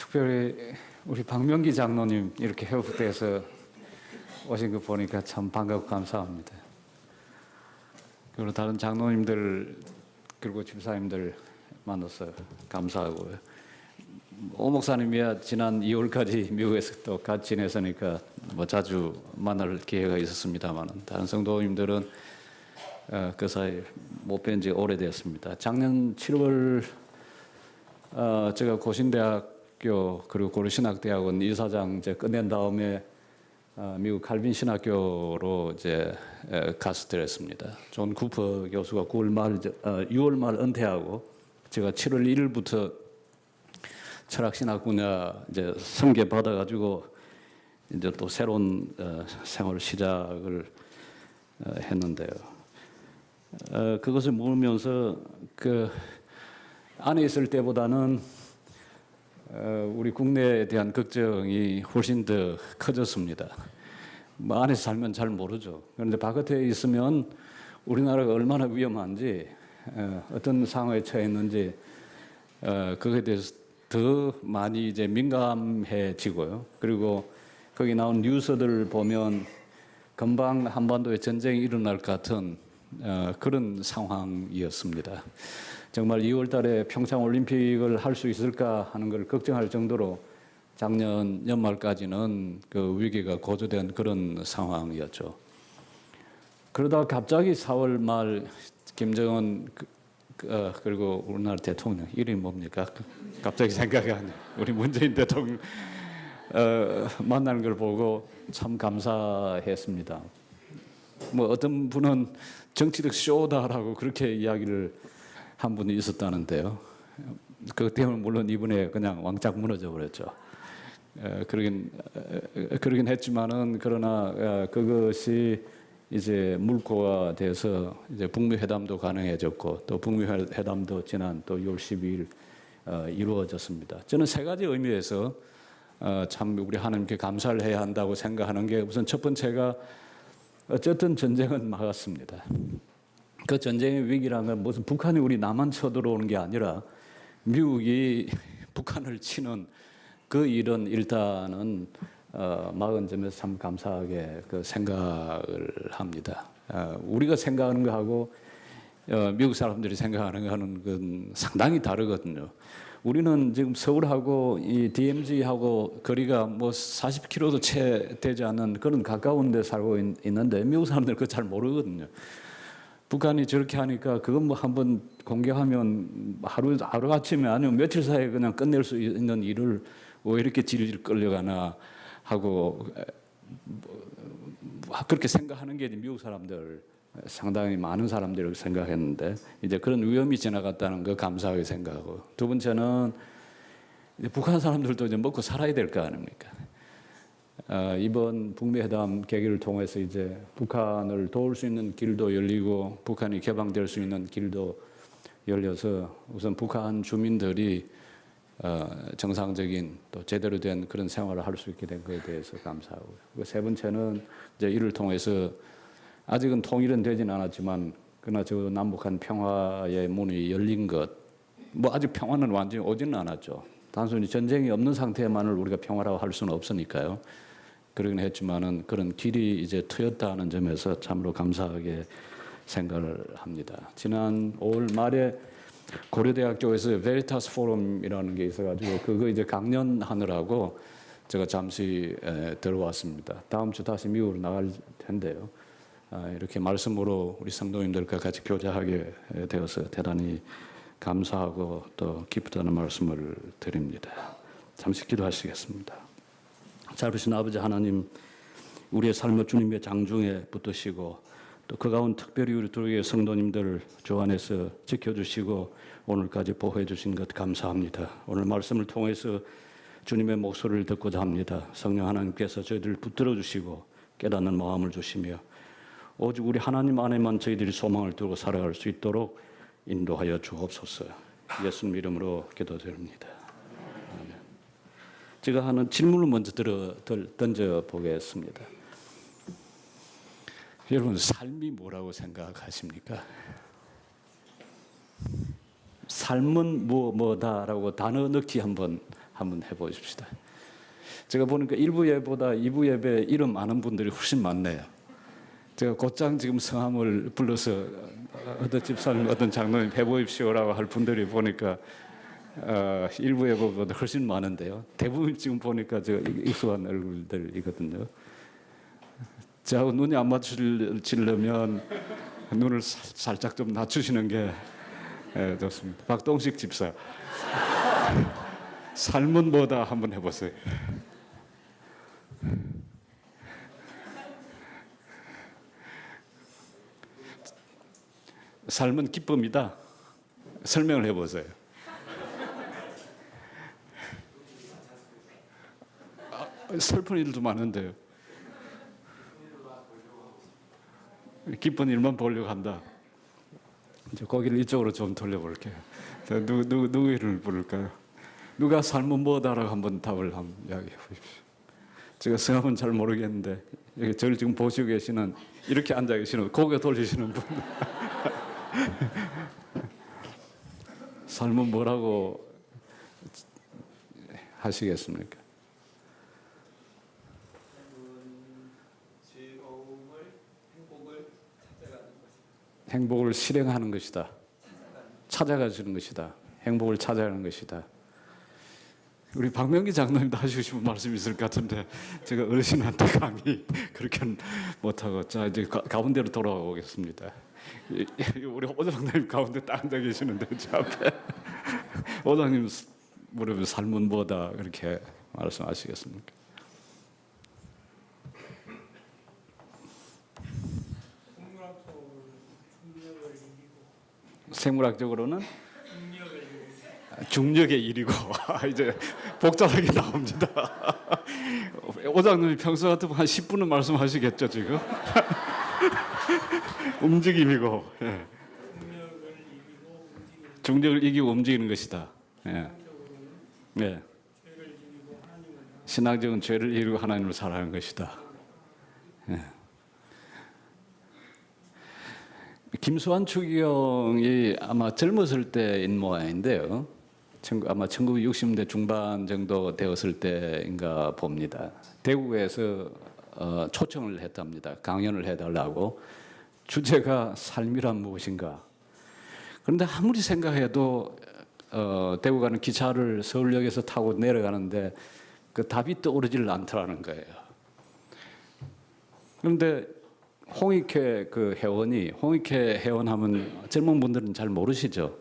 특별히 우리 박명기 장로님 이렇게 해외부대에서 오신 거 보니까 참 반갑고 감사합니다. 그리고 다른 장로님들 그리고 집사님들 만나서 감사하고요. 오 목사님이야 지난 2월까지 미국에서 또 같이 지냈으니까 뭐 자주 만날 기회가 있었습니다만 다른 성도님들은 그 사이 못 뵌 지 오래되었습니다. 작년 7월 제가 고신대학교 그리고 고려신학대학원 이사장 이제 끝낸 다음에 미국 칼빈 신학교로 이제 가스들었습니다. 존 쿠퍼 교수가 6월 말 은퇴하고 제가 7월 1일부터 철학신학 분야 이제 선계 받아가지고 이제 또 새로운 생활 시작을 했는데요. 그것을 모으면서 그 안에 있을 때보다는 우리 국내에 대한 걱정이 훨씬 더 커졌습니다. 뭐 안에서 살면 잘 모르죠. 그런데 바깥에 있으면 우리나라가 얼마나 위험한지 어떤 상황에 처했는지 그거에 대해서 더 많이 이제 민감해지고요. 그리고 거기 나온 뉴스들을 보면 금방 한반도에 전쟁이 일어날 것 같은 그런 상황이었습니다. 정말 2월 달에 평창 올림픽을 할 수 있을까 하는 걸 걱정할 정도로 작년 연말까지는 그 위기가 고조된 그런 상황이었죠. 그러다가 갑자기 4월 말 김정은 그리고 우리나라 대통령 이름이 뭡니까? 갑자기 생각이 안 나요. 우리 문재인 대통령 만나는 걸 보고 참 감사했습니다. 뭐 어떤 분은 정치적 쇼다라고 그렇게 이야기를 한 분이 있었다는데요. 그것 때문에 물론 이번에 그냥 왕짝 무너져 버렸죠. 그러긴 했지만은 그러나 그것이 이제 물꼬가 돼서 이제 북미 회담도 가능해졌고 또 북미 회담도 지난 또 6월 12일 이루어졌습니다. 저는 세 가지 의미에서 참 우리 하나님께 감사를 해야 한다고 생각하는 게 우선 첫 번째가 어쨌든 전쟁은 막았습니다. 그 전쟁의 위기라는 건 무슨 북한이 우리 남한 쳐들어오는 게 아니라 미국이 북한을 치는 그 일은 일단은 막은 점에서 참 감사하게 그 생각을 합니다. 우리가 생각하는 거하고 미국 사람들이 생각하는 거는 건 상당히 다르거든요. 우리는 지금 서울하고 이 DMZ하고 거리가 뭐 40km도 채 되지 않는 그런 가까운 데 살고 있는데 미국 사람들은 그거 잘 모르거든요. 북한이 저렇게 하니까 그건 뭐 한번 공격하면 하루아침에 아니면 며칠 사이에 그냥 끝낼 수 있는 일을 왜 이렇게 질질 끌려가나 하고 그렇게 생각하는 게 미국 사람들 상당히 많은 사람들이 생각했는데 이제 그런 위험이 지나갔다는 거 감사하게 생각하고 두 번째는 이제 북한 사람들도 이제 먹고 살아야 될 거 아닙니까? 이번 북미 회담 계기를 통해서 이제 북한을 도울 수 있는 길도 열리고 북한이 개방될 수 있는 길도 열려서 우선 북한 주민들이 정상적인 또 제대로 된 그런 생활을 할 수 있게 된 것에 대해서 감사하고요. 세 번째는 이제 이를 통해서 아직은 통일은 되진 않았지만 그러나 저 남북한 평화의 문이 열린 것, 뭐 아직 평화는 완전히 오지는 않았죠. 단순히 전쟁이 없는 상태만을 우리가 평화라고 할 수는 없으니까요. 그러긴 했지만은 그런 길이 이제 트였다는 점에서 참으로 감사하게 생각을 합니다. 지난 5월 말에 고려대학교에서 베리타스 포럼이라는 게 있어가지고 그거 이제 강연하느라고 제가 잠시 들어왔습니다. 다음 주 다시 미국으로 나갈 텐데요. 이렇게 말씀으로 우리 성도님들과 같이 교제하게 되어서 대단히 감사하고 또 기쁘다는 말씀을 드립니다. 잠시 기도하시겠습니다. 자비신 아버지 하나님, 우리의 삶을 주님의 장중에 붙드시고 또 그 가운데 특별히 우리 교회 성도님들을 주 안에서 지켜주시고 오늘까지 보호해 주신 것 감사합니다. 오늘 말씀을 통해서 주님의 목소리를 듣고자 합니다. 성령 하나님께서 저희들을 붙들어 주시고 깨닫는 마음을 주시며 오직 우리 하나님 안에만 저희들이 소망을 두고 살아갈 수 있도록 인도하여 주옵소서. 예수님 이름으로 기도드립니다. 아멘. 제가 하는 질문을 먼저 던져보겠습니다. 여러분, 삶이 뭐라고 생각하십니까? 삶은 뭐다라고 단어 넣기 한번 한번 해보십시다. 제가 보니까 1부 예배보다 2부 예배 이름 아는 분들이 훨씬 많네요. 제가 곧장 지금 성함을 불러서 어떤 집사님, 어떤 장로님 해보십시오라고 할 분들이 보니까 1부 예배보다 훨씬 많은데요. 대부분 지금 보니까 저 익숙한 얼굴들이거든요. 저하고 눈이 안 맞추려면 눈을 살짝 좀 낮추시는 게 좋습니다. 박동식 집사, 삶은 뭐다 한번 해보세요. 삶은 기쁨이다. 설명을 해보세요. 슬픈 일도 많은데요. 기쁜 일만 보려고 한다. 이제 고개를 이쪽으로 좀 돌려볼게요. 누구 이름을 부를까요? 누가 삶은 뭐다라고 한번 답을 한번 이야기해 보십시오. 제가 성함은 잘 모르겠는데 여기 저를 지금 보시고 계시는, 이렇게 앉아 계시는, 고개 돌리시는 분. 삶은 뭐라고 하시겠습니까? 행복을 실행하는 것이다. 찾아가시는 것이다. 행복을 찾아가는 것이다. 우리 박명기 장로님도 하시고 싶은 말씀이 있을 것 같은데 제가 어르신한테 감히 그렇게 못하고, 자 이제 가운데로 돌아오겠습니다. 우리 오장님 가운데 딱 앉아 계시는데 저 앞에 오장님 무릎에 삶은 뭐다 그렇게 말씀하시겠습니까? 생물학적으로는 중력의 일이고 이제 복잡하게 나옵니다. 오장님이 평소 같으면 한 10분은 말씀하시겠죠 지금? 움직임이고, 예. 중력을 이기고 움직이는 것이다. 예. 예. 신앙적인 죄를 이기고 하나님을 사랑하는 것이다. 예. 김수환 추기경이 아마 젊었을 때인 모양인데요. 아마 1960년대 중반 정도 되었을 때인가 봅니다. 대구에서 초청을 했답니다. 강연을 해달라고. 주제가 삶이란 무엇인가. 그런데 아무리 생각해도 대구 가는 기차를 서울역에서 타고 내려가는데 그 답이 떠오르질 않더라는 거예요. 그런데 홍익회 그 회원이, 홍익회 회원하면 젊은 분들은 잘 모르시죠.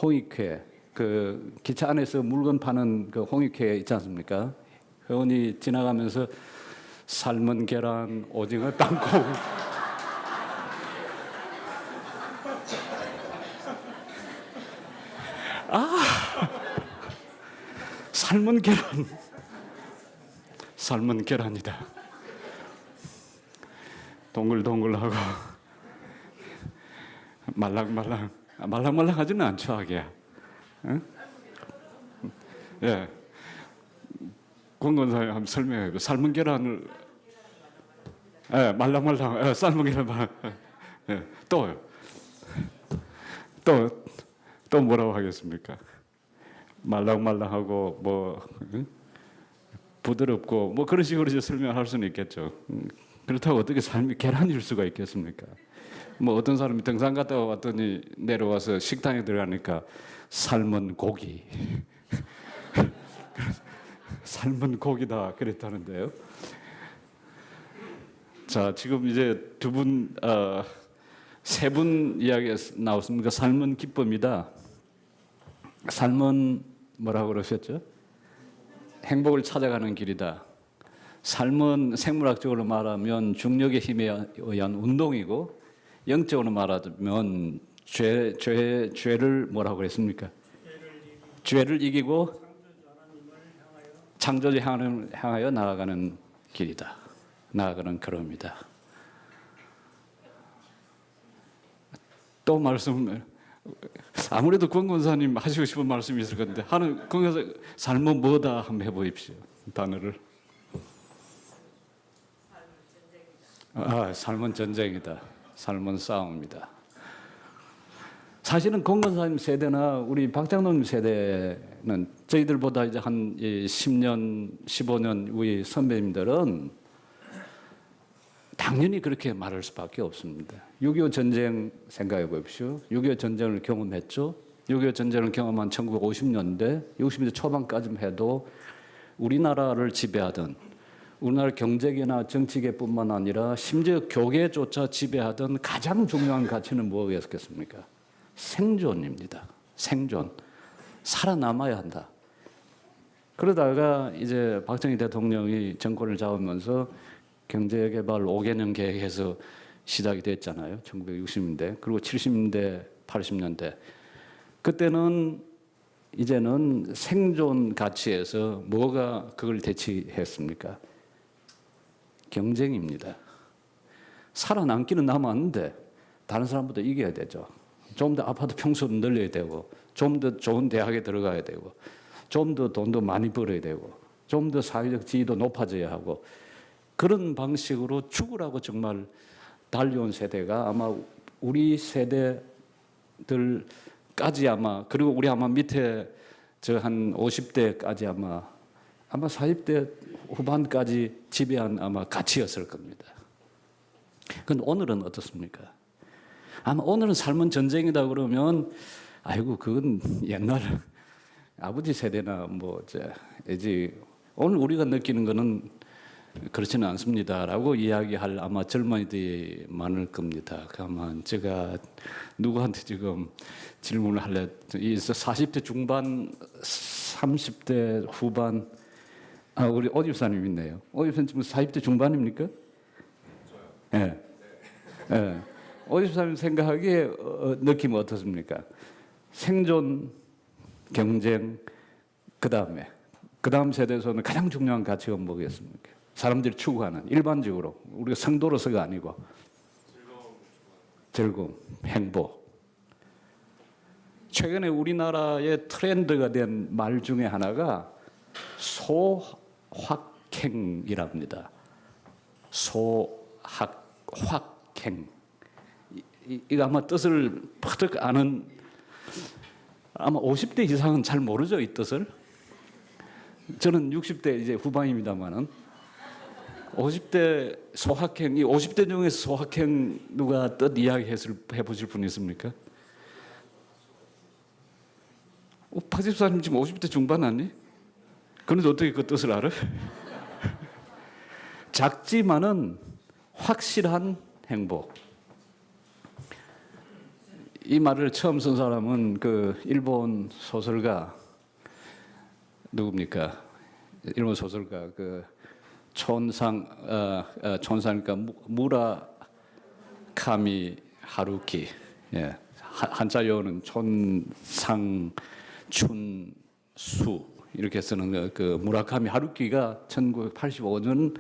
홍익회, 그 기차 안에서 물건 파는 그 홍익회 있지 않습니까? 회원이 지나가면서 삶은 계란, 오징어, 땅콩, 삶은 계란, 삶은 계란이다. 동글동글하고 말랑말랑하지는 않죠, 하기야. 응? 예. 권건사님 한번 설명해. 삶은 계란을, 예, 말랑말랑, 예, 삶은 계란, 예, 또 뭐라고 하겠습니까? 말랑말랑하고 뭐 응? 부드럽고 뭐 그런 식으로 이제 설명할 수는 있겠죠. 그렇다고 어떻게 삶이 계란일 수가 있겠습니까? 뭐 어떤 사람이 등산 갔다 왔더니 내려와서 식당에 들어가니까 삶은 고기, 삶은 고기다 그랬다는데요. 자, 지금 이제 세 분 이야기가 나왔습니까? 삶은 기쁨이다. 삶은 뭐라고 그러셨죠? 행복을 찾아가는 길이다. 삶은 생물학적으로 말하면 중력의 힘에 의한 운동이고, 영적으로 말하면 죄를 뭐라고 그랬습니까? 죄를 이기고 창조주 하나님을 향하여 나아가는 길이다. 나아가는 걸음이다. 또 말씀, 아무래도 권권사님 하시고 싶은 말씀이 있을 건데 하는 거기서 삶은 뭐다 한번 해보십시오. 단어를. 삶은 전쟁이다. 삶은 싸움이다. 사실은 공건사님 세대나 우리 박장로님 세대는 저희들보다 이제 한 10년, 15년 우리 선배님들은 당연히 그렇게 말할 수밖에 없습니다. 6.25 전쟁 생각해 보십시오. 6.25 전쟁을 경험했죠. 6.25 전쟁을 경험한 1950년대, 60년대 초반까지만 해도 우리나라를 지배하던 우리나라 경제계나 정치계뿐만 아니라 심지어 교계조차 지배하던 가장 중요한 가치는 무엇이었겠습니까? 생존입니다. 생존. 살아남아야 한다. 그러다가 이제 박정희 대통령이 정권을 잡으면서 경제개발 5개년 계획에서 시작이 됐잖아요. 1960년대. 그리고 70년대, 80년대. 그때는 이제는 생존 가치에서 뭐가 그걸 대체했습니까? 경쟁입니다. 살아남기는 남았는데 다른 사람보다 이겨야 되죠. 좀 더 아파트 평수를 늘려야 되고, 좀 더 좋은 대학에 들어가야 되고, 좀 더 돈도 많이 벌어야 되고, 좀 더 사회적 지위도 높아져야 하고, 그런 방식으로 죽으라고 정말 달려온 세대가 아마 우리 세대들까지 아마, 그리고 우리 아마 밑에 저 한 50대까지 아마 40대 후반까지 지배한 아마 가치였을 겁니다. 그런데 오늘은 어떻습니까? 아마 오늘은 삶은 전쟁이다 그러면 아이고 그건 옛날 아버지 세대나 뭐 이제 오늘 우리가 느끼는 거는 그렇지는 않습니다라고 이야기할 아마 젊은이들이 많을 겁니다. 아마 제가 누구한테 지금 질문을 할래? 이 40대 중반, 30대 후반 우리 오 집사님 있네요. 오 집사님 지금 40대 중반입니까? 예. 예. 오 집사님 생각하기에 느낌은 어떻습니까? 생존, 경쟁, 그 다음 세대에서는 가장 중요한 가치가 뭐겠습니까? 사람들이 추구하는 일반적으로 우리가 성도로서가 아니고 즐거움, 행복. 최근에 우리나라의 트렌드가 된 말 중에 하나가 소확행이랍니다. 소확행. 이거 아마 뜻을 퍼뜩 아는 아마 50대 이상은 잘 모르죠, 이 뜻을. 저는 60대 이제 후반입니다만은 50대 소확행, 이 50대 중에서 소확행 누가 뜻 이야기 해보실 분 있습니까? 박 집사님 지금 50대 중반 아니? 그런데 어떻게 그 뜻을 알아? 작지만은 확실한 행복. 이 말을 처음 쓴 사람은 그 일본 소설가 누굽니까? 일본 소설가 그 촌상이니까 무라카미 하루키. 예. 한자 요는 촌상춘수 이렇게 쓰는 그 무라카미 하루키가 1985년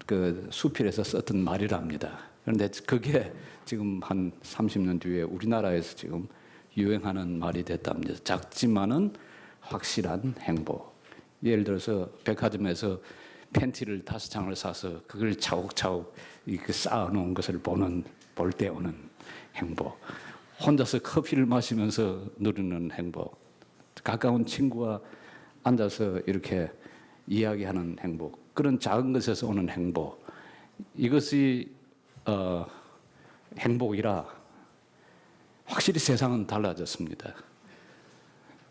그 수필에서 썼던 말이랍니다. 그런데 그게 지금 한 30년 뒤에 우리나라에서 지금 유행하는 말이 됐답니다. 작지만은 확실한 행복. 예를 들어서 백화점에서 팬티를 5장을 사서 그걸 차곡차곡 이렇게 쌓아놓은 것을 볼 때 오는 행복. 혼자서 커피를 마시면서 누리는 행복. 가까운 친구와 앉아서 이렇게 이야기하는 행복. 그런 작은 것에서 오는 행복. 이것이 행복이라 확실히 세상은 달라졌습니다.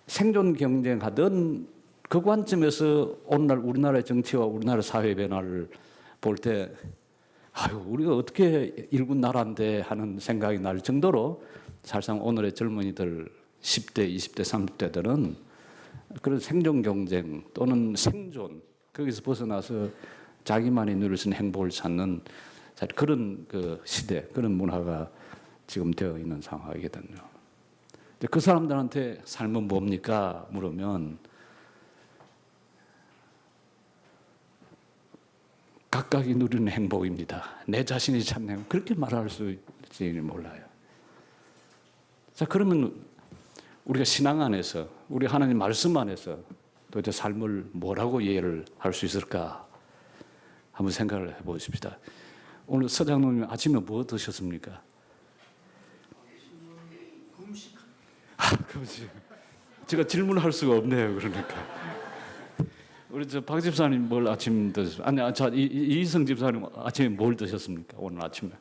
생존 경쟁하던 그 관점에서 오늘날 우리나라의 정치와 우리나라 사회 변화를 볼 때 아유 우리가 어떻게 일군 나라인데 하는 생각이 날 정도로 사실상 오늘의 젊은이들 10대, 20대, 30대들은 그런 생존 경쟁 또는 생존 거기서 벗어나서 자기만이 누릴 수 있는 행복을 찾는 그런 그 시대, 그런 문화가 지금 되어 있는 상황이거든요. 그 사람들한테 삶은 뭡니까? 물으면 각각이 누리는 행복입니다. 내 자신이 찾는 행복. 그렇게 말할 수 있을지 몰라요. 자, 그러면 우리가 신앙 안에서, 우리 하나님 말씀 안에서 도대체 삶을 뭐라고 이해를 할 수 있을까? 한번 생각을 해보십시다. 오늘 서장로님 아침에 뭐 드셨습니까? 음식 그렇지. 제가 질문할 수가 없네요. 그러니까 우리 저 박 집사님 뭘 아침 드셨어요? 아니, 이희성 집사님 아침에 뭘 드셨습니까? 오늘 아침에?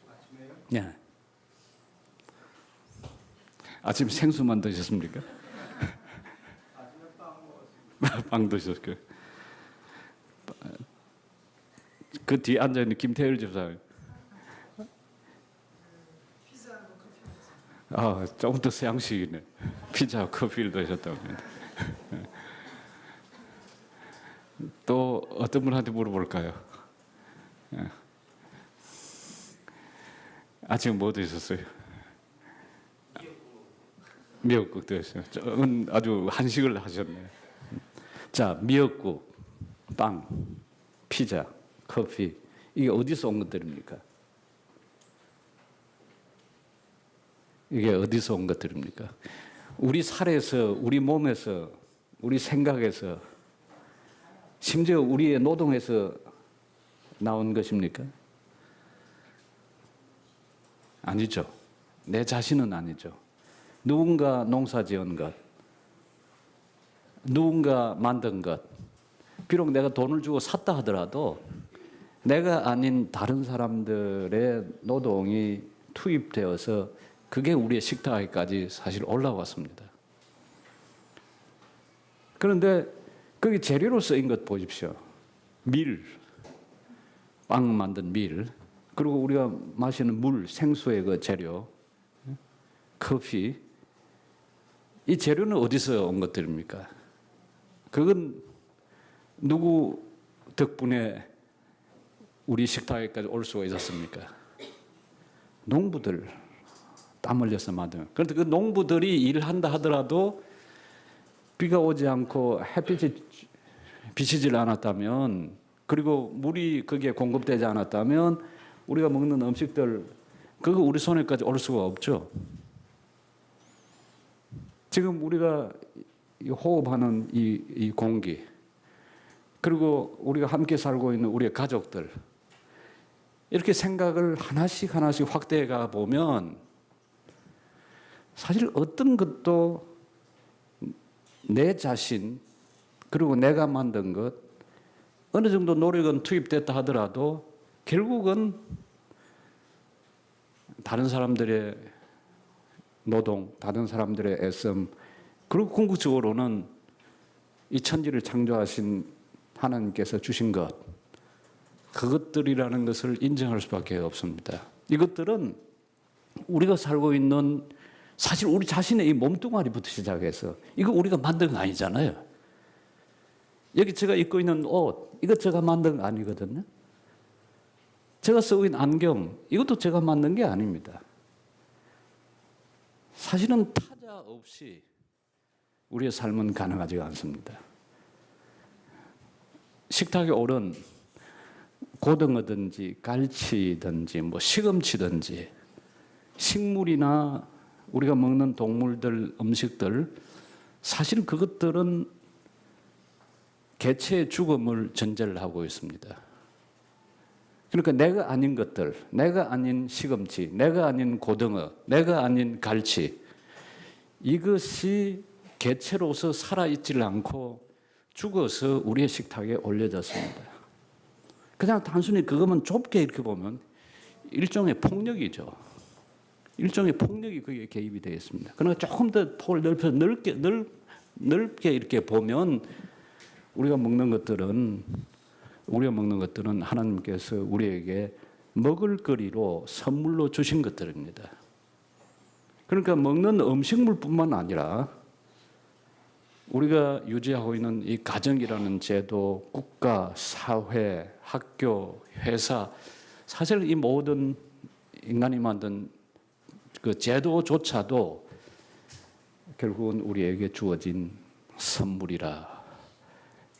아침에요? 네. 아침 생수만 드셨습니까? 아침에 빵 먹었습니다. 빵 드셨고요. 그 뒤에 앉아 있는 김태일 집사님. 아, 조금 더 서양식이네. 피자와 커피를 드셨다고. 또 어떤 분한테 물어볼까요? 아침에 뭐 드셨어요? 미역국 드셨어요. 저는 아주 한식을 하셨네요. 자, 미역국, 빵, 피자, 커피, 이게 어디서 온 것들입니까? 이게 어디서 온 것들입니까? 우리 살에서, 우리 몸에서, 우리 생각에서, 심지어 우리의 노동에서 나온 것입니까? 아니죠. 내 자신은 아니죠. 누군가 농사지은 것, 누군가 만든 것, 비록 내가 돈을 주고 샀다 하더라도 내가 아닌 다른 사람들의 노동이 투입되어서 그게 우리의 식탁에까지 사실 올라왔습니다. 그런데 거기 재료로 쓰인 것 보십시오. 밀, 빵 만든 밀, 그리고 우리가 마시는 물, 생수의 그 재료, 커피, 이 재료는 어디서 온 것들입니까? 그건 누구 덕분에 우리 식탁에까지 올 수가 있었습니까? 농부들 땀 흘려서 만든. 그런데 그 농부들이 일한다 하더라도 비가 오지 않고 햇빛이 비치질 않았다면, 그리고 물이 거기에 공급되지 않았다면 우리가 먹는 음식들 그거 우리 손에까지 올 수가 없죠. 지금 우리가 호흡하는 이 공기, 그리고 우리가 함께 살고 있는 우리의 가족들, 이렇게 생각을 하나씩 확대해 가 보면 사실 어떤 것도 내 자신, 그리고 내가 만든 것, 어느 정도 노력은 투입됐다 하더라도 결국은 다른 사람들의 노동, 다른 사람들의 애씀, 그리고 궁극적으로는 이 천지를 창조하신 하나님께서 주신 것, 그것들이라는 것을 인정할 수밖에 없습니다. 이것들은 우리가 살고 있는, 사실 우리 자신의 이 몸뚱아리부터 시작해서 이거 우리가 만든 거 아니잖아요. 여기 제가 입고 있는 옷, 이거 제가 만든 거 아니거든요. 제가 쓰고 있는 안경, 이것도 제가 만든 게 아닙니다. 사실은 타자 없이 우리의 삶은 가능하지가 않습니다. 식탁에 오른 고등어든지 갈치든지 뭐 시금치든지 식물이나 우리가 먹는 동물들, 음식들, 사실 그것들은 개체의 죽음을 전제를 하고 있습니다. 그러니까 내가 아닌 것들, 내가 아닌 시금치, 내가 아닌 고등어, 내가 아닌 갈치, 이것이 개체로서 살아있지를 않고 죽어서 우리의 식탁에 올려졌습니다. 그냥 단순히 그것만 좁게 이렇게 보면 일종의 폭력이죠. 일종의 폭력이 거기에 개입이 되어 있습니다. 그러나 조금 더 폭을 넓혀서 넓게 이렇게 보면 우리가 먹는 것들은 하나님께서 우리에게 먹을거리로 선물로 주신 것들입니다. 그러니까 먹는 음식물뿐만 아니라 우리가 유지하고 있는 이 가정이라는 제도, 국가, 사회, 학교, 회사, 사실 이 모든 인간이 만든 그 제도조차도 결국은 우리에게 주어진 선물이라,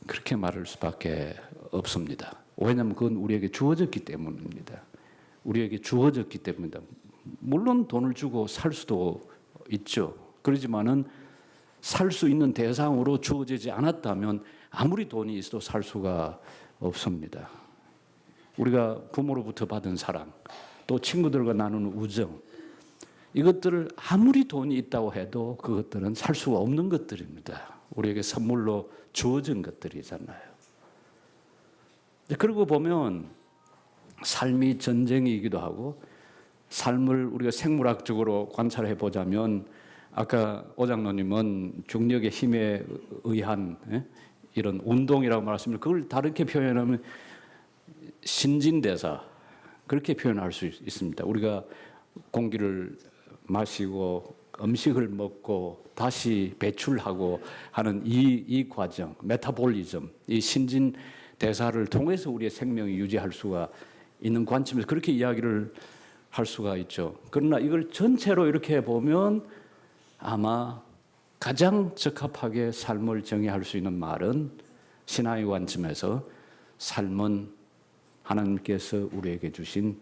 그렇게 말할 수밖에 없습니다. 왜냐하면 그건 우리에게 주어졌기 때문입니다. 우리에게 주어졌기 때문입니다. 물론 돈을 주고 살 수도 있죠. 그렇지만은 살 수 있는 대상으로 주어지지 않았다면 아무리 돈이 있어도 살 수가 없습니다. 우리가 부모로부터 받은 사랑, 또 친구들과 나누는 우정, 이것들을 아무리 돈이 있다고 해도 그것들은 살 수가 없는 것들입니다. 우리에게 선물로 주어진 것들이잖아요. 그러고 보면 삶이 전쟁이기도 하고 삶을 우리가 생물학적으로 관찰해 보자면 아까 오 장로님은 중력의 힘에 의한 이런 운동이라고 말씀을 그걸 다르게 표현하면 신진대사 그렇게 표현할 수 있습니다. 우리가 공기를 마시고 음식을 먹고 다시 배출하고 하는 이 과정, 메타볼리즘, 이 신진 대사를 통해서 우리의 생명이 유지할 수가 있는 관점에서 그렇게 이야기를 할 수가 있죠. 그러나 이걸 전체로 이렇게 보면 아마 가장 적합하게 삶을 정의할 수 있는 말은 신앙의 관점에서 삶은 하나님께서 우리에게 주신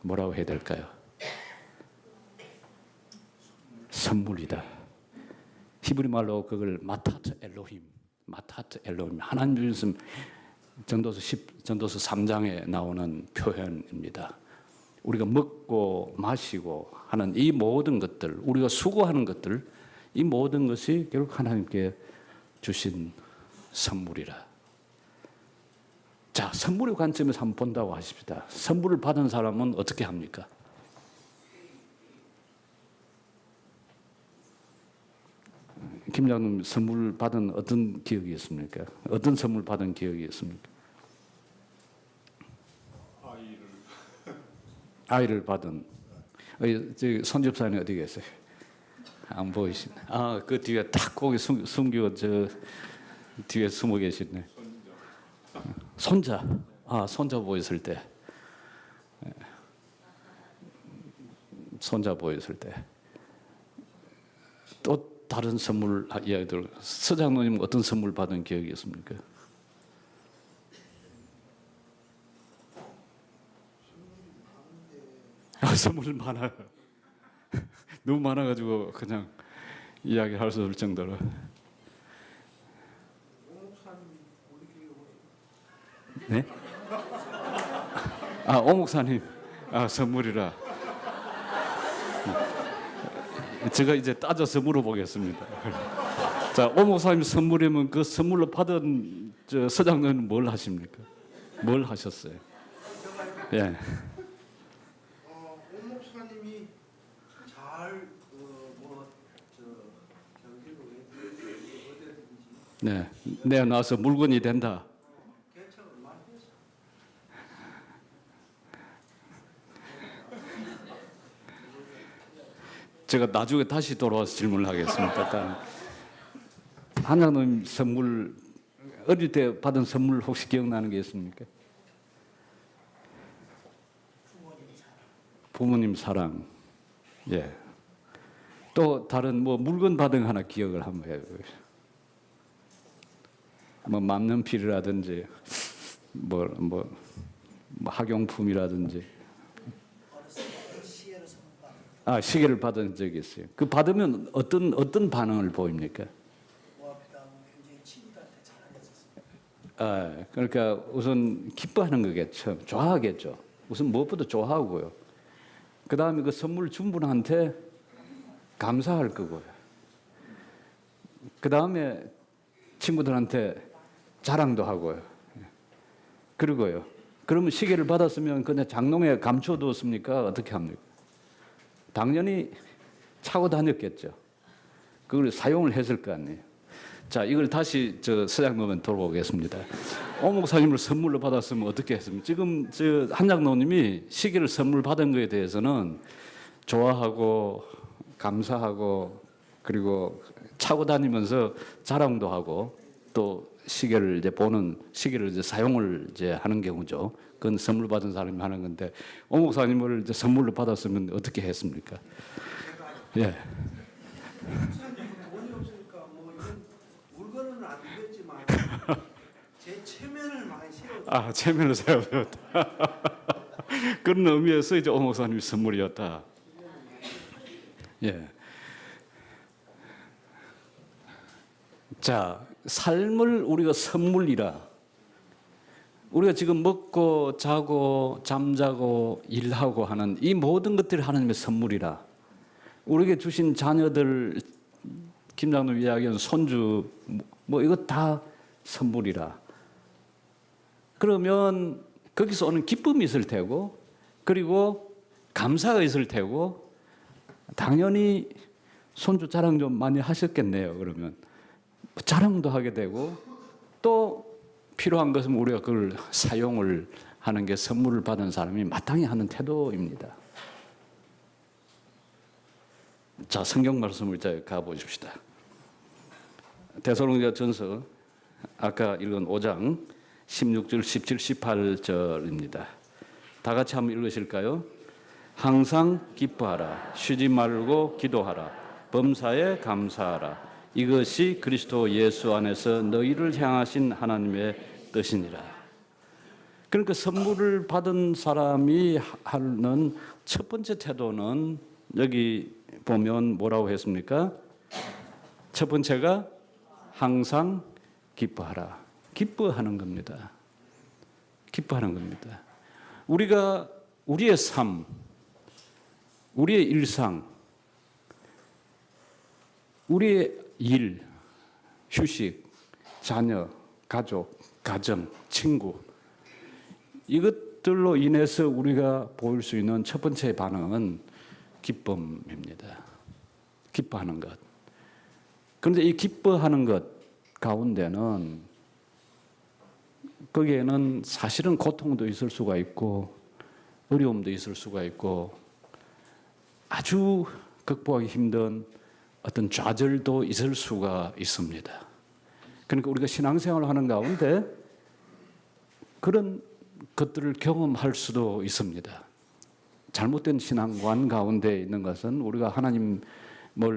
뭐라고 해야 될까요? 선물이다. 히브리 말로 그걸 마타트 엘로힘, 하나님 주신 전도서 3장에 나오는 표현입니다. 우리가 먹고 마시고 하는 이 모든 것들, 우리가 수고하는 것들, 이 모든 것이 결국 하나님께 주신 선물이라. 자, 선물의 관점에서 한번 본다고 하십시다. 선물을 받은 사람은 어떻게 합니까? 김 장로님 선물 받은 어떤 기억이 있습니까? 어떤 선물 받은 기억이 있습니까? 아이를 받은. 저기 손집사님 어디 계세요? 안 보이시네. 그 뒤에 딱 거기 숨기고 저 뒤에 숨어 계시네. 손자. 손자 보였을 때. 손자 보였을 때. 또 다른 선물 이야기들. 서장로님 어떤 선물 받은 기억이 있습니까? 선물 많아요. 너무 많아가지고 그냥 이야기할 수 없을 정도로. 네? 오 목사님, 선물이라. 제가 이제 따져서 물어보겠습니다. 자, 오 목사님 선물이면 그 선물로 받은 서장님은 뭘 하십니까? 뭘 하셨어요? 예. 오 목사님이 잘 네, 내가 나와서 물건이 된다. 개척을 많이 했어. 제가 나중에 다시 돌아와서 질문을 하겠습니다. 일단 한장님 선물 어릴 때 받은 선물 혹시 기억나는 게 있습니까? 부모님 사랑. 예. 또 다른 물건 받은 거 하나 기억을 한번 해요. 만년필이라든지 학용품이라든지. 시계를 받은 적이 있어요. 그 받으면 어떤 반응을 보입니까? 그러니까 우선 기뻐하는 거겠죠. 좋아하겠죠. 우선 무엇보다 좋아하고요. 그 다음에 그 선물 준 분한테 감사할 거고요. 그 다음에 친구들한테 자랑도 하고요. 그리고요. 그러면 시계를 받았으면 그냥 장롱에 감춰두었습니까? 어떻게 합니까? 당연히 차고 다녔겠죠. 그걸 사용을 했을 거 아니에요. 자, 이걸 다시 서장로님 돌아오겠습니다. 오 목사님을 선물로 받았으면 어떻게 했습니까? 지금 한 장로님이 시계를 선물 받은 거에 대해서는 좋아하고 감사하고 그리고 차고 다니면서 자랑도 하고 또 시계를 사용을 하는 경우죠. 그건 선물 받은 사람이 하는 건데 오 목사님을 선물로 받았으면 어떻게 했습니까? 예. 돈이 없으니까 이런 물건은 안 되겠지만 제 체면을 많이 세워. 체면을 세워줬다. 그런 의미에서 이제 오 목사님이 선물이었다. 예. 자, 삶을 우리가 선물이라 우리가 지금 먹고 자고 잠자고 일하고 하는 이 모든 것들이 하나님의 선물이라. 우리에게 주신 자녀들, 김 장로님 이야기한 손주, 뭐 이거 다 선물이라. 그러면 거기서 오는 기쁨이 있을 테고, 그리고 감사가 있을 테고, 당연히 손주 자랑 좀 많이 하셨겠네요. 그러면 자랑도 하게 되고, 또 필요한 것은 우리가 그걸 사용을 하는 게 선물을 받은 사람이 마땅히 하는 태도입니다. 자, 성경 말씀을 이제 가보십시다. 데살로니가전서 아까 읽은 5장 16절, 17, 18절입니다. 다 같이 한번 읽으실까요? 항상 기뻐하라, 쉬지 말고 기도하라, 범사에 감사하라. 이것이 그리스도 예수 안에서 너희를 향하신 하나님의 뜻이니라. 그러니까 선물을 받은 사람이 하는 첫 번째 태도는 여기 보면 뭐라고 했습니까? 첫 번째가 항상 기뻐하라. 기뻐하는 겁니다. 기뻐하는 겁니다. 우리가 우리의 삶, 우리의 일상, 우리의 일, 휴식, 자녀, 가족, 가정, 친구, 이것들로 인해서 우리가 보일 수 있는 첫 번째 반응은 기쁨입니다. 기뻐하는 것. 그런데 이 기뻐하는 것 가운데는 거기에는 사실은 고통도 있을 수가 있고 어려움도 있을 수가 있고 아주 극복하기 힘든 어떤 좌절도 있을 수가 있습니다. 그러니까 우리가 신앙생활을 하는 가운데 그런 것들을 경험할 수도 있습니다. 잘못된 신앙관 가운데 있는 것은 우리가 하나님을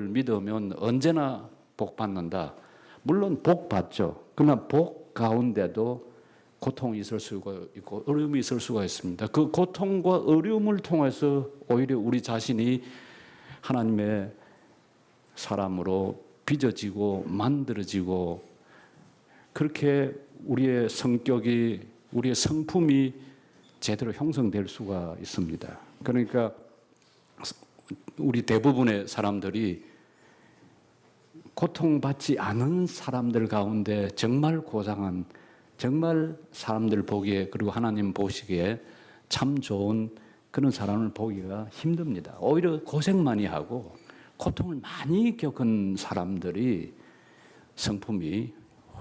믿으면 언제나 복 받는다. 물론 복 받죠. 그러나 복 가운데도 고통이 있을 수가 있고 어려움이 있을 수가 있습니다. 그 고통과 어려움을 통해서 오히려 우리 자신이 하나님의 사람으로 빚어지고 만들어지고 그렇게 우리의 성격이 우리의 성품이 제대로 형성될 수가 있습니다. 그러니까 우리 대부분의 사람들이 고통받지 않은 사람들 가운데 정말 고상한 정말 사람들 보기에 그리고 하나님 보시기에 참 좋은 그런 사람을 보기가 힘듭니다. 오히려 고생 많이 하고 고통을 많이 겪은 사람들이 성품이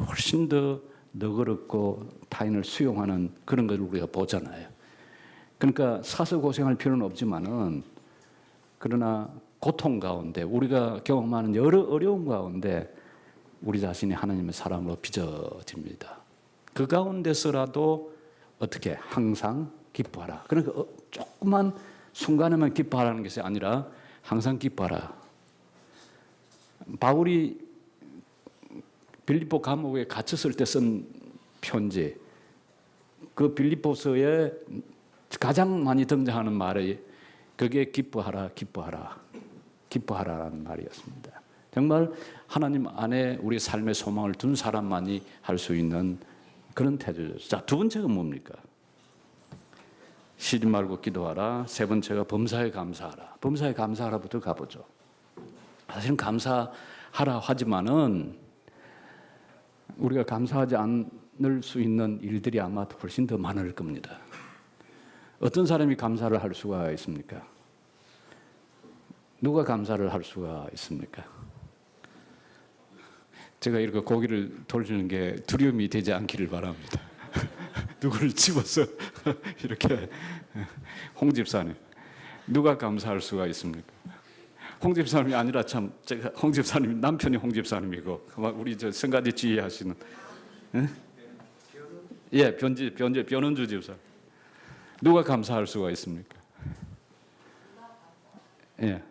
훨씬 더 너그럽고 타인을 수용하는 그런 걸 우리가 보잖아요. 그러니까 사서 고생할 필요는 없지만은 그러나 고통 가운데 우리가 경험하는 여러 어려움 가운데 우리 자신이 하나님의 사람으로 빚어집니다. 그 가운데서라도 어떻게 항상 기뻐하라. 그러니까 조그만 순간에만 기뻐하라는 것이 아니라 항상 기뻐하라. 바울이 빌립보 감옥에 갇혔을 때 쓴 편지, 그 빌립보서에 가장 많이 등장하는 말이 그게 기뻐하라, 기뻐하라, 기뻐하라라는 말이었습니다. 정말 하나님 안에 우리 삶의 소망을 둔 사람만이 할 수 있는 그런 태도죠. 자, 두 번째가 뭡니까? 쉬지 말고 기도하라. 세 번째가 범사에 감사하라. 범사에 감사하라부터 가보죠. 사실은 감사하라 하지만은 우리가 감사하지 않을 수 있는 일들이 아마 훨씬 더 많을 겁니다. 어떤 사람이 감사를 할 수가 있습니까? 누가 감사를 할 수가 있습니까? 제가 이렇게 고기를 돌리는 게 두려움이 되지 않기를 바랍니다. 누구를 집어서 이렇게 홍 집사님 누가 감사할 수가 있습니까? 홍 집사님이 아니라 참 제가 홍 집사님 남편이 홍 집사님이고 우리 저 성가대 지휘하시는 예 변은주 집사 누가 감사할 수가 있습니까? 예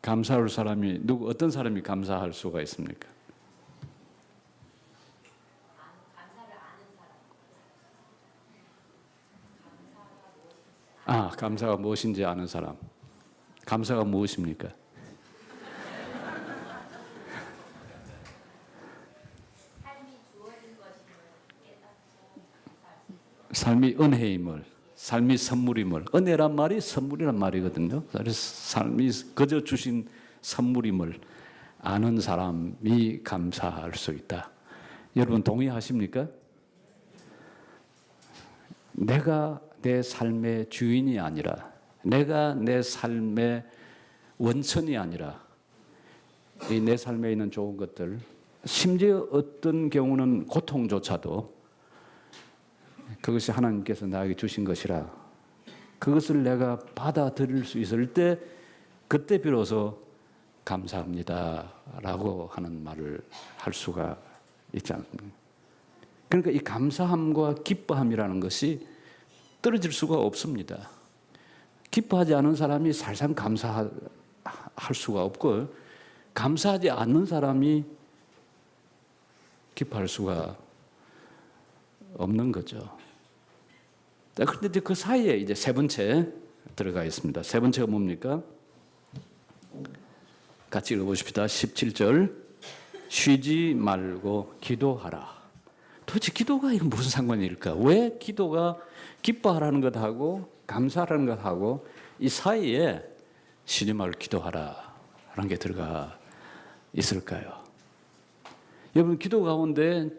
감사할 사람이 누구 어떤 사람이 감사할 수가 있습니까? 아, 감사가 무엇인지 아는 사람. 감사가 무엇입니까? 삶이 은혜임을, 삶이 선물임을, 은혜란 말이 선물이란 말이거든요. 그래서 삶이 그저 주신 선물임을 아는 사람이 감사할 수 있다. 여러분 동의하십니까? 내가 내 삶의 주인이 아니라, 내가 내 삶의 원천이 아니라, 이 내 삶에 있는 좋은 것들, 심지어 어떤 경우는 고통조차도 그것이 하나님께서 나에게 주신 것이라 그것을 내가 받아들일 수 있을 때, 그때 비로소 감사합니다라고 하는 말을 할 수가 있지 않습니까? 그러니까 이 감사함과 기뻐함이라는 것이 떨어질 수가 없습니다. 기뻐하지 않은 사람이 살상 감사할 수가 없고, 감사하지 않는 사람이 기뻐할 수가 없는 거죠. 그런데 이제 그 사이에 이제 세 번째 들어가 있습니다. 세 번째가 뭡니까? 같이 읽어보십시다. 17절. 쉬지 말고 기도하라. 도대체 기도가 이거 무슨 상관일까? 왜 기도가 기뻐하라는 것하고 감사하라는 것하고 이 사이에 쉬지 말고 기도하라라는 게 들어가 있을까요? 여러분, 기도 가운데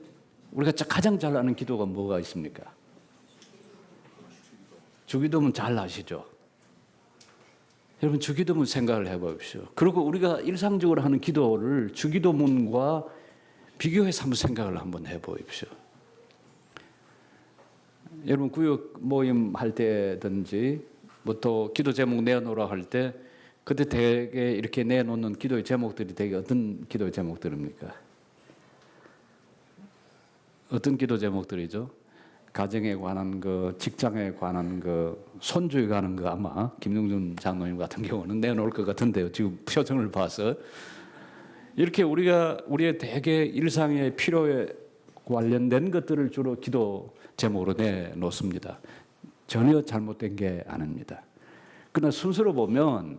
우리가 가장 잘 아는 기도가 뭐가 있습니까? 주기도문 잘 아시죠? 여러분, 주기도문 생각을 해보십시오. 그리고 우리가 일상적으로 하는 기도를 주기도문과 비교해서 한번 생각을 한번 해보십시오. 여러분, 구역 모임 할 때든지 뭐 또 기도 제목 내놓으라 할 때 그때 대개 이렇게 내놓는 기도의 제목들이 되게 어떤 기도의 제목들입니까? 어떤 기도 제목들이죠? 가정에 관한 거, 직장에 관한 거, 손주에 관한 거 아마 김용준 장로님 같은 경우는 내놓을 것 같은데요. 지금 표정을 봐서. 이렇게 우리의 대개 일상의 필요에 관련된 것들을 주로 기도 제목으로 내놓습니다. 전혀 잘못된 게 아닙니다. 그러나 순서로 보면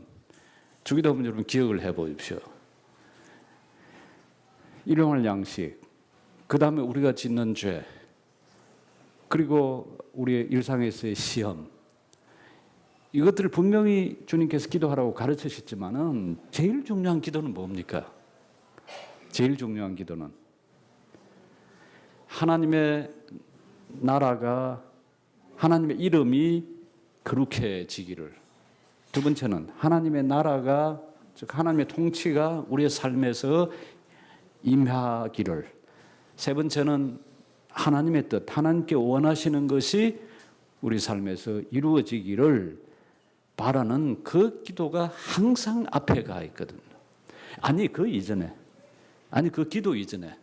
주기도문 여러분 기억을 해보십시오. 일용할 양식, 그 다음에 우리가 짓는 죄, 그리고 우리의 일상에서의 시험, 이것들을 분명히 주님께서 기도하라고 가르치셨지만은 제일 중요한 기도는 뭡니까? 제일 중요한 기도는 하나님의 나라가, 하나님의 이름이 거룩해지기를. 두 번째는 하나님의 나라가, 즉 하나님의 통치가 우리의 삶에서 임하기를. 세 번째는 하나님의 뜻, 하나님께 원하시는 것이 우리 삶에서 이루어지기를 바라는 그 기도가 항상 앞에 가 있거든요. 그 이전에, 그 기도 이전에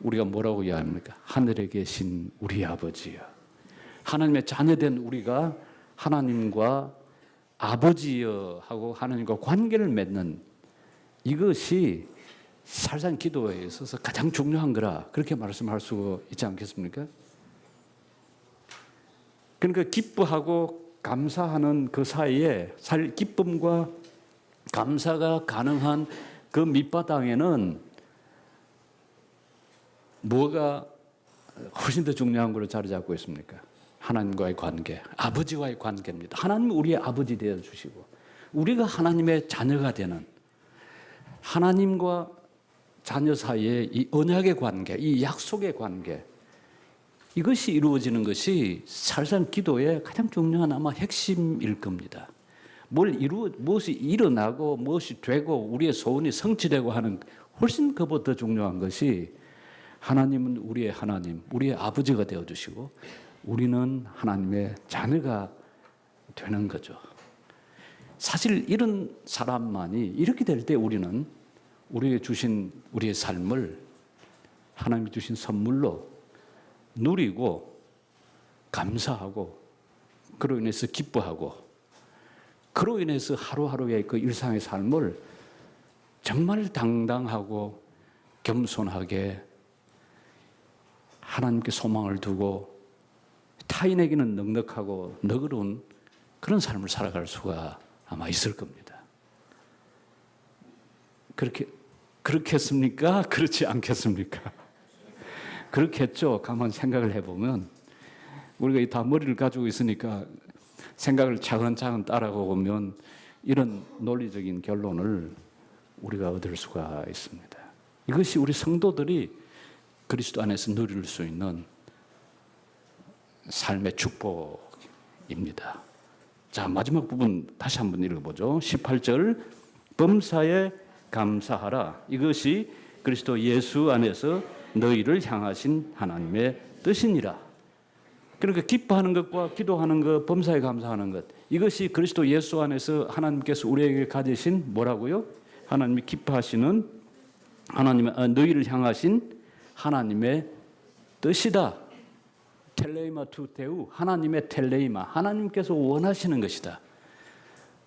우리가 뭐라고 이야기합니까? 하늘에 계신 우리 아버지여. 하나님의 자녀된 우리가 하나님과 아버지여 하고 하나님과 관계를 맺는 이것이 살상 기도에 있어서 가장 중요한 거라, 그렇게 말씀할 수 있지 않겠습니까? 그러니까 기뻐하고 감사하는 그 사이에 기쁨과 감사가 가능한 그 밑바닥에는 뭐가 훨씬 더 중요한 걸로 자리 잡고 있습니까? 하나님과의 관계, 아버지와의 관계입니다. 하나님은 우리의 아버지 되어 주시고 우리가 하나님의 자녀가 되는, 하나님과 자녀 사이의 이 언약의 관계, 이 약속의 관계, 이것이 이루어지는 것이 살상 기도의 가장 중요한 아마 핵심일 겁니다. 무엇이 일어나고 무엇이 되고 우리의 소원이 성취되고 하는 훨씬 그보다 더 중요한 것이 하나님은 우리의 하나님, 우리의 아버지가 되어주시고 우리는 하나님의 자녀가 되는 거죠. 사실 이런 사람만이, 이렇게 될 때 우리는 우리의 주신 우리의 삶을 하나님이 주신 선물로 누리고 감사하고 그로 인해서 기뻐하고 그로 인해서 하루하루의 그 일상의 삶을 정말 당당하고 겸손하게 하나님께 소망을 두고 타인에게는 넉넉하고 너그러운 그런 삶을 살아갈 수가 아마 있을 겁니다. 그렇겠습니까? 그렇지 않겠습니까? 그렇겠죠. 가만 생각을 해보면 우리가 이 다 머리를 가지고 있으니까 생각을 차근차근 따라가 보면 이런 논리적인 결론을 우리가 얻을 수가 있습니다. 이것이 우리 성도들이 그리스도 안에서 누릴 수 있는 삶의 축복입니다. 자, 마지막 부분 다시 한번 읽어보죠. 18절 범사에 감사하라. 이것이 그리스도 예수 안에서 너희를 향하신 하나님의 뜻이니라. 그러니까 기뻐하는 것과 기도하는 것, 범사에 감사하는 것, 이것이 그리스도 예수 안에서 하나님께서 우리에게 가지신 뭐라고요? 하나님이 기뻐하시는 하나님의 너희를 향하신 하나님의 뜻이다. 텔레이마 투 데우, 하나님의 텔레이마, 하나님께서 원하시는 것이다.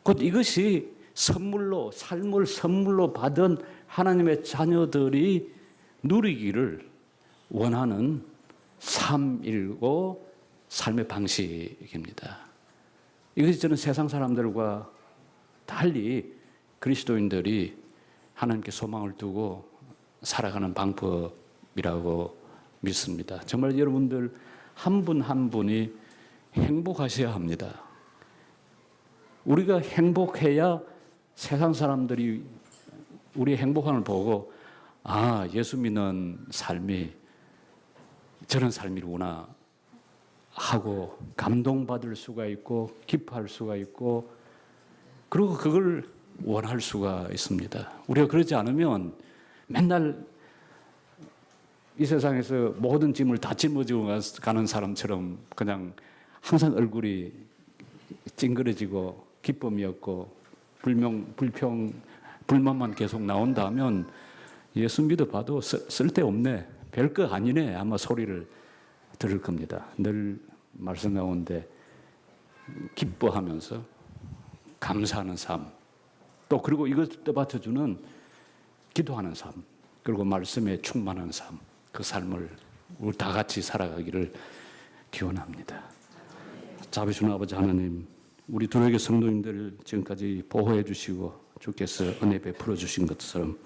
곧 이것이 선물로, 삶을 선물로 받은 하나님의 자녀들이 누리기를 원하는 삶이고 삶의 방식입니다. 이것이 저는 세상 사람들과 달리 그리스도인들이 하나님께 소망을 두고 살아가는 방법이라고 믿습니다. 정말 여러분들 한 분 한 분이 행복하셔야 합니다. 우리가 행복해야 세상 사람들이 우리의 행복함을 보고 아, 예수 믿는 삶이 저런 삶이구나 하고 감동받을 수가 있고 기뻐할 수가 있고 그리고 그걸 원할 수가 있습니다. 우리가 그러지 않으면 맨날 이 세상에서 모든 짐을 다 짊어지고 가는 사람처럼 그냥 항상 얼굴이 찡그러지고 기쁨이 없고 불만만 계속 나온다면 예수 믿어봐도 쓸데없네, 별거 아니네 아마 소리를 들을 겁니다. 늘 말씀 가운데 기뻐하면서 감사하는 삶, 또 그리고 이것을 떠받쳐주는 기도하는 삶, 그리고 말씀에 충만한 삶, 그 삶을 우리 다 같이 살아가기를 기원합니다. 자비신 아버지 하나님, 우리 둘에게 성도님들 지금까지 보호해 주시고 주께서 은혜 베풀어 주신 것처럼